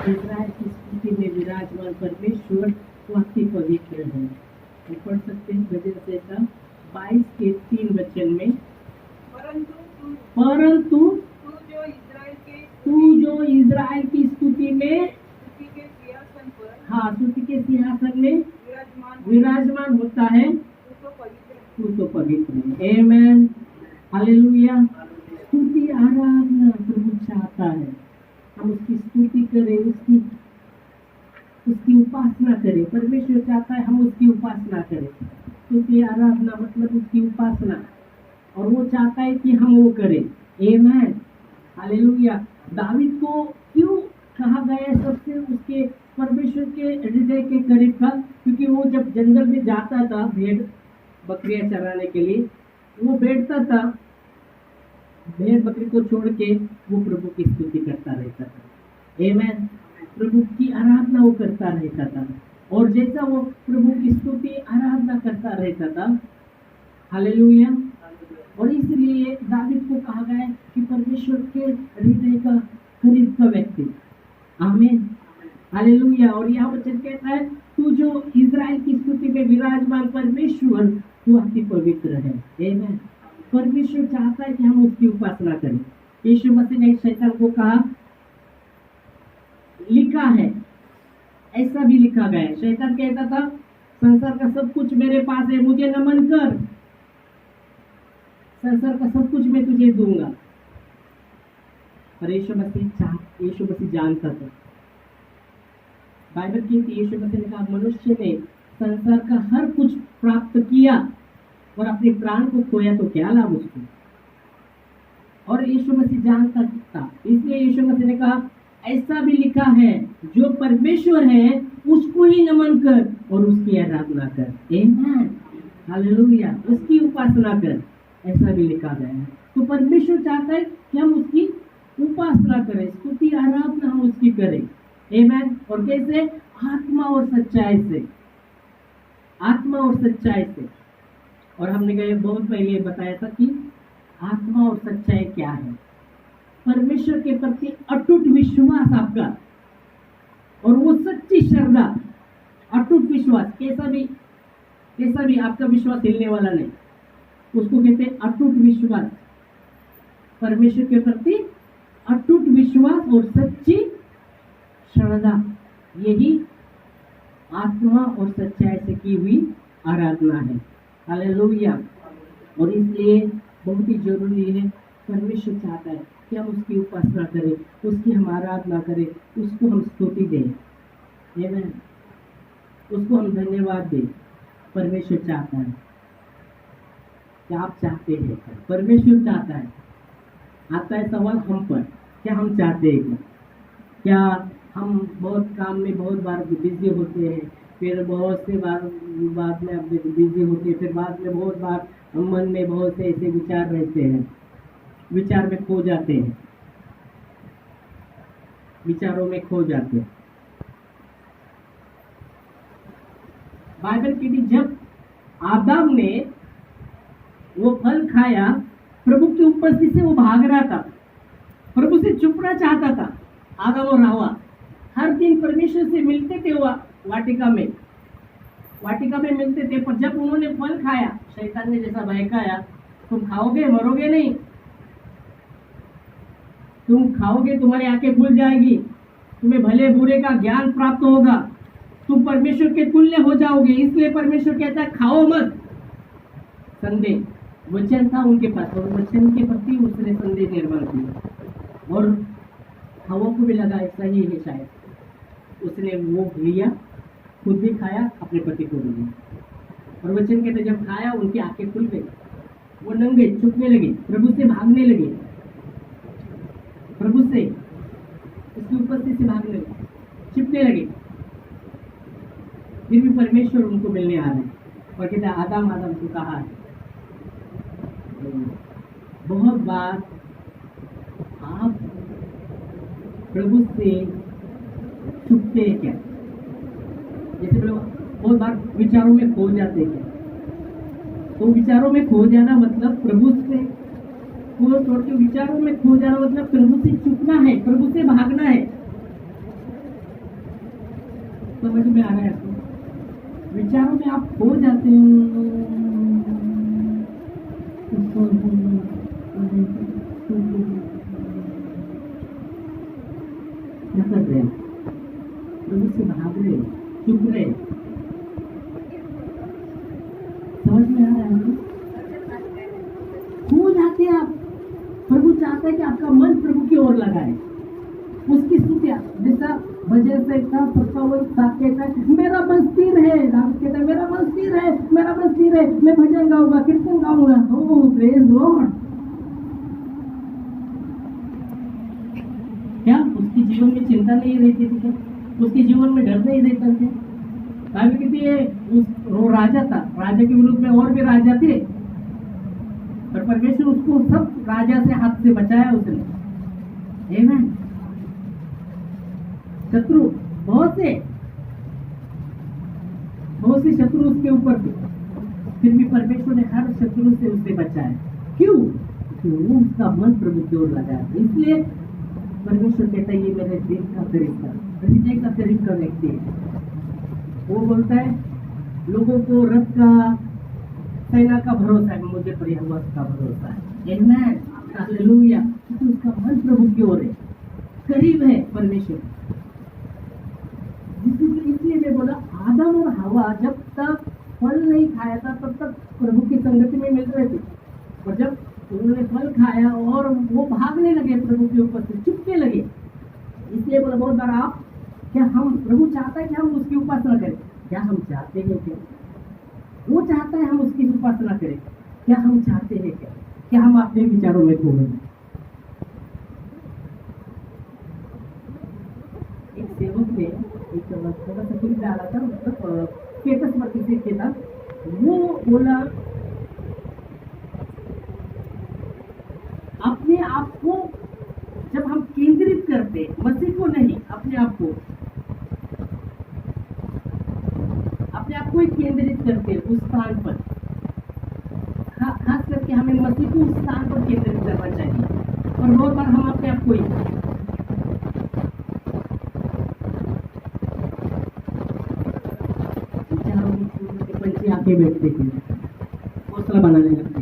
Israel की स्तुति में विराजमान परमेश्वर वाकई पवित्र है। हम पढ़ सकते हैं भजन संहिता 22 के 3 वचन में, परंतु तू जो इज़राइल की स्तुति में स्तुति के सिंहासन में विराजमान होता है, तू तो पवित्र है। आमेन, हालेलुया। स्तुति आराधना प्रभु चाहता है हम उसकी स्तुति करें, उसकी उपासना करें। परमेश्वर चाहता है हम उसकी उपासना करें। स्तुति आराधना मतलब उसकी उपासना, और वो चाहता है कि हम वो करें। आमेन, हालेलुया। दावीद को क्यों कहा गया सबसे उसके परमेश्वर के हृदय के करीब था? क्योंकि वो जब जंगल में जाता था भेड़ बकरियां चराने के लिए, वो बैठता था, भेड़ बकरी को छोड़ के वो प्रभु की स्तुति करता रहता था। आमेन, प्रभु की आराधना वो करता रहता था। और जैसा वो प्रभु की स्तुति आराधना करता रहता था, हालेलुया, और इसलिए दावीद को कहा गया कि परमेश्वर के हृदय का करीब का व्यक्ति। आमीन, हालेलुया। और यह वचन कहता है, तू जो इज़राइल की स्तुति में विराजमान परमेश्वर, तू अति पवित्र है। आमीन। परमेश्वर चाहता है कि हम उसकी उपासना करें। यीशु मसीह ने शैतान को कहा, लिखा है, ऐसा भी लिखा गया है। शैतान कहता था, संसार का सब कुछ मेरे पास है, मुझे नमन कर, संसार का सब कुछ मैं तुझे दूंगा। पर यीशु मसीह जानता था। बाइबल की यीशु मसीह ने कहा, मनुष्य ने संसार का हर कुछ प्राप्त किया और अपने प्राण को खोया तो क्या लाभ उसको। और यीशु मसीह जानता था, इसलिए यीशु मसीह ने कहा, ऐसा भी लिखा है, जो परमेश्वर है उसको ही नमन कर और उसकी आराधना कर। आमीन, हालेलुया, उसकी उपासना कर, ऐसा भी लिखा गया है। तो परमेश्वर चाहता है कि हम उसकी उपासना करें, स्तुति आराधना हम उसकी करें। आमीन। और कैसे? आत्मा और सच्चाई से, आत्मा और सच्चाई से। और हमने बहुत पहले बताया था कि आत्मा और सच्चाई क्या है। परमेश्वर के प्रति अटूट विश्वास आपका, और वो सच्ची श्रद्धा, अटूट विश्वास। कैसा भी आपका विश्वास हिलने वाला नहीं, उसको कहते हैं अटूट विश्वास। परमेश्वर के प्रति अटूट विश्वास और सच्ची श्रद्धा, यही आत्मा और सच्चाई से की हुई आराधना है। हालेलुया। और इसलिए बहुत ही जरूरी है, परमेश्वर चाहता है कि हम उसकी उपासना करें, उसकी हम आराधना करें, उसको हम स्तुति दें। आमीन, उसको हम धन्यवाद दें। परमेश्वर चाहता है। क्या आप चाहते हैं? परमेश्वर चाहता है। आता है सवाल हम पर, क्या हम चाहते हैं? क्या हम बहुत काम में बहुत बार बिजी होते हैं, फिर बहुत से बार बाद में अपने बिजी होते हैं, फिर बाद में बहुत बार मन में बहुत से ऐसे विचार रहते हैं, विचार में खो जाते हैं, विचारों में खो जाते हैं। बाइबल की भी जब आदम ने वो फल खाया, प्रभु की उपस्थिति से वो भाग रहा था, प्रभु से छुपना चाहता था। आदम और हवा हर दिन परमेश्वर से मिलते थे, वाटिका में मिलते थे। पर जब उन्होंने फल खाया, शैतान ने जैसा बहकाया, तुम खाओगे मरोगे नहीं, तुम खाओगे तुम्हारी आंखें खुल जाएगी, तुम्हें भले बुरे का ज्ञान प्राप्त होगा, तुम परमेश्वर के तुल्य हो जाओगे। इसलिए परमेश्वर कहता है खाओ मत। संदेह वचन था उनके पास, और वचन के प्रति उसने संदेह निर्माण किया। और हवा को भी लगा ऐसा ही है शायद, उसने वो लिया, खुद भी खाया, अपने पति को भी दिया। और वचन कहते जब खाया उनकी आंखें खुल गई, वो नंगे छुपने लगे, प्रभु से भागने लगे, प्रभु से उसकी उपस्थिति से भागने लगे, छिपने लगे। फिर भी परमेश्वर उनको मिलने आ रहे हैं और कहते आदम आदम को कहा है। बहुत बार आप प्रभु से छुपते हैं क्या? जैसे बहुत बार विचारों में खो जाते हैं क्या? तो विचारों में खो जाना मतलब प्रभु से को छोड़ के विचारों में खो जाना मतलब प्रभु से छुपना है, प्रभु से भागना है। समझ में आ रहा है आपको? विचारों में आप खो जाते हो। क्या कर रहे हैं? प्रभु से भाग रहे, चुप रहे। समझ में आ रहा है? खो जाते हैं आप। प्रभु चाहता है कि आपका मन प्रभु की ओर लगाए, उसकी स्तुतियां। जैसा भजन से था 57 कहता है मेरा मन स्थिर है, दाऊद कहता है मेरा मन स्थिर है, मेरा मन स्थिर है, मैं भजन गाऊंगा, कीर्तन गाऊंगा। ओह प्रेज लॉर्ड। क्या उसके जीवन में चिंता नहीं रहती थी? क्या उसके जीवन में डर नहीं रहता थे? बाइबल कहती है वो राजा था, राजा के विरुद्ध में और भी राजा थे, पर परमेश्वर उसको सब राजा से हाथ से बचाया उसने। आमीन। शत्रु बहुत से शत्रु उसके ऊपर थे, फिर भी परमेश्वर ने हर शत्रु से उसे बचाया। क्यों? क्योंकि वो उसका मन प्रभु की ओर लगाया। इसलिए परमेश्वर कहता है ये मेरे दिल का तरीका, हृदय का तरीका व्यक्ति है। वो बोलता है लोगों को रथ का, सेना का भरोसा है, मुझे परिवार का भरोसा है। आमीन, हालेलुया। क्योंकि उसका मन प्रभु की ओर है, करीब है परमेश्वर। इसलिए मैं बोला आदम और हवा जब तक फल नहीं खाया था तब तक प्रभु की संगति में मिल रहे थे, और जब उन्होंने फल खाया और वो भागने लगे प्रभु के ऊपर से, चुपके लगे। इसलिए बोला बहुत बार आप क्या हम, प्रभु चाहता है कि हम उसकी उपासना करें? क्या हम चाहते हैं? क्या वो चाहता है हम उसकी उपासना करें? क्या हम चाहते हैं? क्या हम अपने विचारों में खो गए? एक सेवक ने एक थोड़ा सा क्लिप डाला था, मतलब स्टेटस पर किसी के था, वो बोला अपने आप को जब हम केंद्रित करते, मसीह को नहीं, अपने आप को ही केंद्रित करते उस स्थान पर, खास करके हमें मसीह को उस स्थान पर केंद्रित करना चाहिए। और बहुत बार हम अपने आप को ही पंछी आके बैठते थे, घोंसला बनाने लगते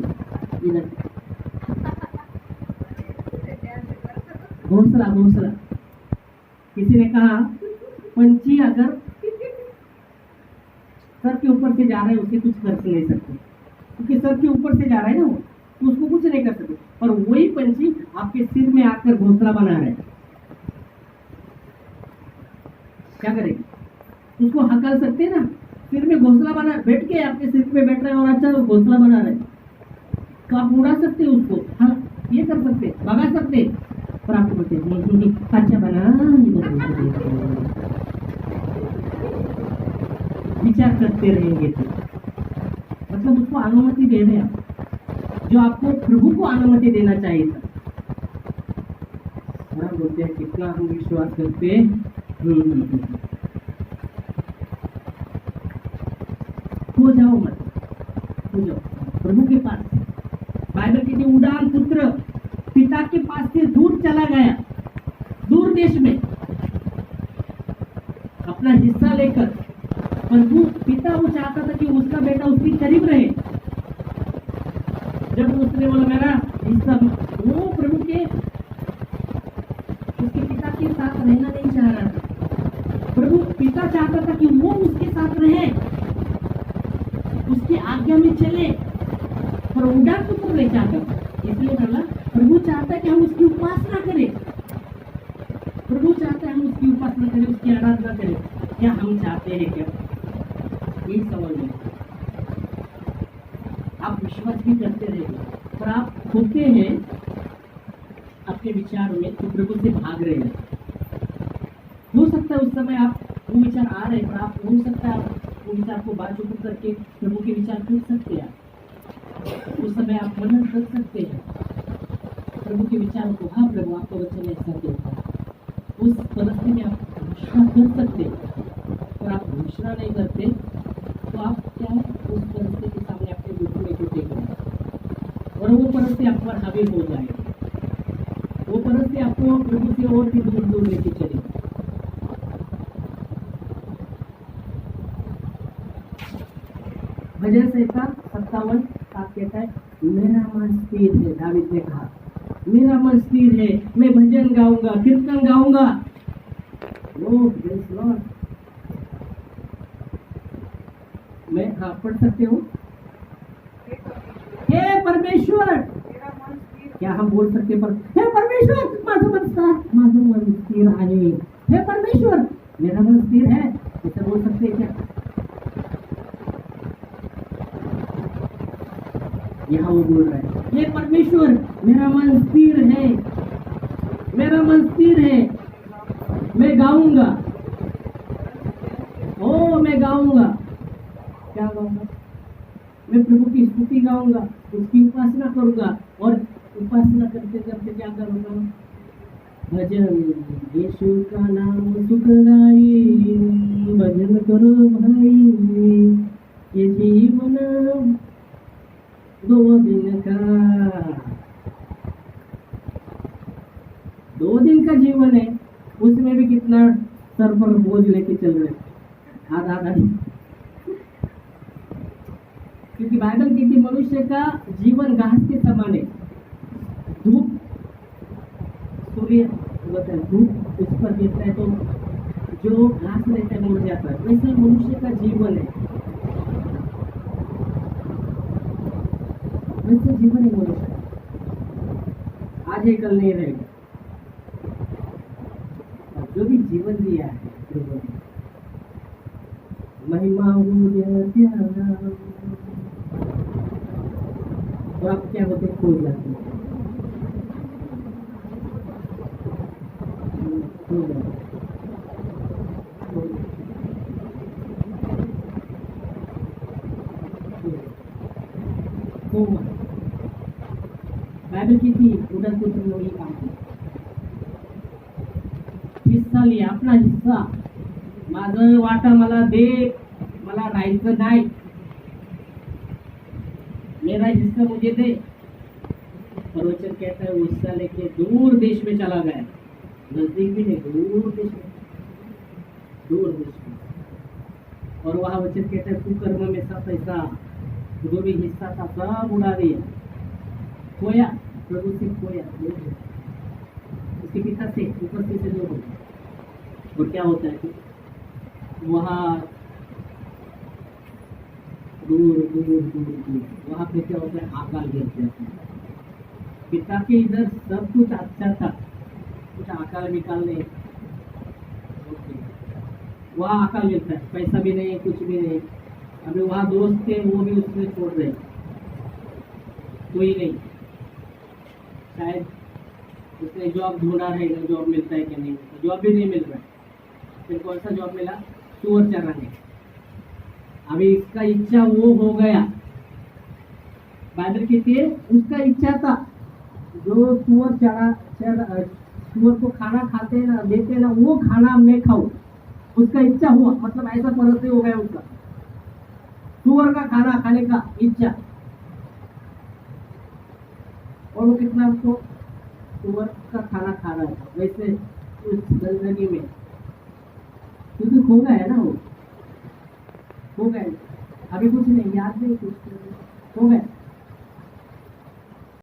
इधर, घोंसला। किसी ने कहा पंछी अगर सर के ऊपर से जा रहा है उसे कुछ कर नहीं सकते, क्योंकि सर के ऊपर से जा रहा है ना वो, तो उसको कुछ नहीं कर सकते। पर वही पंछी आपके सिर में आकर घोंसला बना रहा है, क्या करेंगे? उसको हकल सकते ना, सिर में घोंसला बना, बैठ के आपके सिर पे बैठ रहा है और अच्छा घोंसला बना रहा है, तो आप उड़ा सकते उसको, हाँ ये कर सकते, भगा सकते, पर आपको बोलते अच्छा बना, विचार करते रहेंगे तो मतलब उसको अनुमति दे रहे आप, जो आपको प्रभु को अनुमति देना चाहिए था। हम बोलते हैं कितना हम विश्वास करते हैं। हो जाओ मत, हो जाओ प्रभु के पास। बाइबल कहती उड़ान पुत्र पिता के पास से दूर चला गया, दूर देश में अपना हिस्सा लेकर, परंतु पिता वो चाहता था कि उसका बेटा उसके करीब रहे। जब उसने बोला मेरा हिस्सा, वो प्रभु के उसके पिता के साथ रहना नहीं चाह रहा था। प्रभु पिता चाहता था कि वो उसके साथ रहे, उसकी आज्ञा में चले, पर उड़ा तो नहीं चाहता। इसलिए बोला प्रभु चाहता है कि हम उसकी उपासना करें, प्रभु चाहता है हम उसकी उपासना करें, उसकी आराधना करें। क्या हम चाहते हैं? क्या यही सवाल है। आप विश्वास भी करते रहेंगे, पर आप खोते हैं अपने विचारों में, तो प्रभु से भाग रहे हैं। हो सकता है उस समय आप वो विचार आ रहे हैं, पर आप हो सकता है आप वो विचार को बाजू करके प्रभु के विचार कर सकते हैं। उस समय आप मनन कर सकते हैं प्रभु के विचारों को। हाँ प्रभु आपको वचन ऐसा कहता है, उस परिस्थिति में आप घोषणा कर सकते हैं। और आप घोषणा नहीं करते तो आप क्या है, उस परिस्थिति के सामने अपने घुटने को टेक रहे और वो परिस्थिति आप पर हावी हो जाएगी, वो परिस्थिति आपको प्रभु से और भी दूर दूर लेके चलेगी। भजन संहिता 57:7 कहता है, मेरा मन स्थिर है। दावीद ने कहा, मेरा मन स्थिर है, मैं भजन गाऊंगा, कीर्तन गाऊंगा। ओह प्रेज़ लॉर्ड। मैं पढ़ सकते हो, हे परमेश्वर। क्या हम बोल सकते पर, हे परमेश्वर माझं मन स्थिर आहे, हे परमेश्वर मेरा मन स्थिर है, ऐसा बोल सकते हैं क्या? यहाँ वो बोल रहा है, हे परमेश्वर मेरा मन स्थिर है, मेरा मन स्थिर है, मैं गाऊंगा। ओ मैं गाऊंगा। क्या गाऊंगा? मैं प्रभु की स्तुति गाऊंगा, उसकी उपासना करूंगा। और उपासना करते करते क्या करूंगा? भजन यीशु का नाम सुखदाई, भजन करो भाई, ये जीवन 2 दिन का, 2 दिन का जीवन है, उसमें भी कितना सर पर बोझ लेके चल रहे, आधा आधा। क्योंकि बाइबल कहती मनुष्य का जीवन घास के समान है। धूप, सूर्य धूप उस पर गिरता है तो जो घास रहता है मुड़ जाता है, वैसे मनुष्य का जीवन है, वैसे जीवन है मनुष्य। आज है कल नहीं रहेगा। जो भी जीवन दिया है, महिमा हो प्यारा, तो आप क्या होते खो जाते हैं, बाइबल किती उडत कुटुंबी काम हिस्सा लिया, आपला हिस्सा, माझं वाटा मला दे, मला राहायचं नाही, मेरा हिस्सा मुझे दे। परवचन कहता है वो हिस्सा लेके दूर देश में चला गया, नजदीक भी नहीं, दूर देश में, दूर देश में। और वहां वचन कहता है कुकर्म में सब पैसा, जो भी हिस्सा था सब उड़ा दिया, खोया, प्रभु से खोया, उसके पिता से ऊपर से जो होता। और क्या होता है कि वहाँ दूर दूर दूर दूर वहाँ पे क्या होता है, आकाल गिर जाता है। पिता के इधर सब कुछ अच्छा था, कुछ आकाल निकालने, वहाँ आकाल मिलता है, पैसा भी नहीं, कुछ भी नहीं। अभी वहाँ दोस्त थे, वो भी उसने छोड़ रहे, कोई नहीं, शायद उसने जॉब ढूंढा रहेगा, जॉब मिलता है कि नहीं, जॉब भी नहीं मिल रहा है। फिर कौन सा जॉब मिला? सुअर चराने। अभी इसका इच्छा वो हो गया, बाइबल कहती है उसका इच्छा था, जो सुअर सुअर को खाना खाते हैं ना, देते हैं ना, वो खाना मैं खाऊं, उसका इच्छा हुआ, मतलब ऐसा परिस्थिति हो गया उसका, सुअर का खाना खाने का इच्छा। और वो कितना उसको सुअर का खाना खा रहा था, वैसे उस जिंदगी में क्योंकि खो गया है ना, वो खो गए, अभी कुछ नहीं, याद नहीं कुछ, खो गए।